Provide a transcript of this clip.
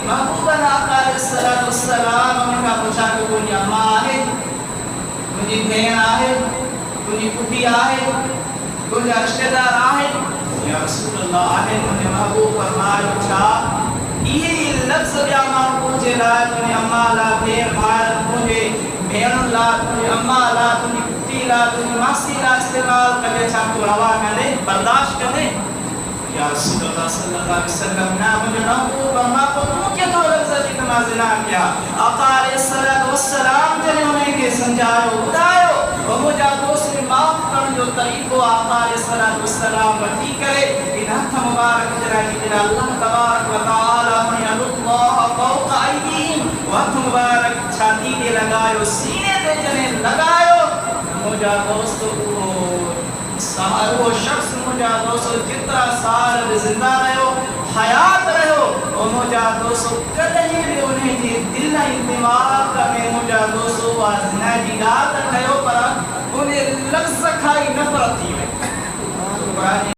محبوبہ آقا علیہ السلام ان کا پوچھا کہ کوئی اماں ہے، کوئی بہن ہے، کوئی پھوپھی ہے، کوئی رشتہ دار ہے؟ یا رسول اللہ ہے۔ انہیں محبوب فرمایا چھا یہ لفظ بیاں پوچھے لائے تنہیں اماں لا بہن بھائی پوچھے بہن لا تنہیں اماں لا تنہیں پھوپھی لا تنہیں ماسی لا استعمال کرے چھا کو روا کرے برداشت کرے؟ یا رسول اللہ صلی اللہ علیہ وسلم نا مجھے محبوب اماں کو کیا تو لفظ جی نازلہ کیا؟ آقا علیہ السلام جنہیں انہیں کے سمجھائے بتائے اور مجھے دوست میں معاف کرنے جو طریقوں آقا علیہ السلام بتی کرے ان ہاتھ مبارک جرائے کی جرائے اللہ تبارک و تعالی من اللہ فوق ایدیم وقت مبارک چھاتی دے لگائے سینے دے جنہیں لگائے مجھے دوست کو وہ شخص مجھے دوستو جتنا سال زندہ رہے ہو حیات رہے ہو اور مجھے دوستو کدھیں بھی انہیں جی دل نہیں دماغ میں مجھے دوستو وازنہ جی یاد رہے ہو پر انہیں لفظ کھائی نفرت تھی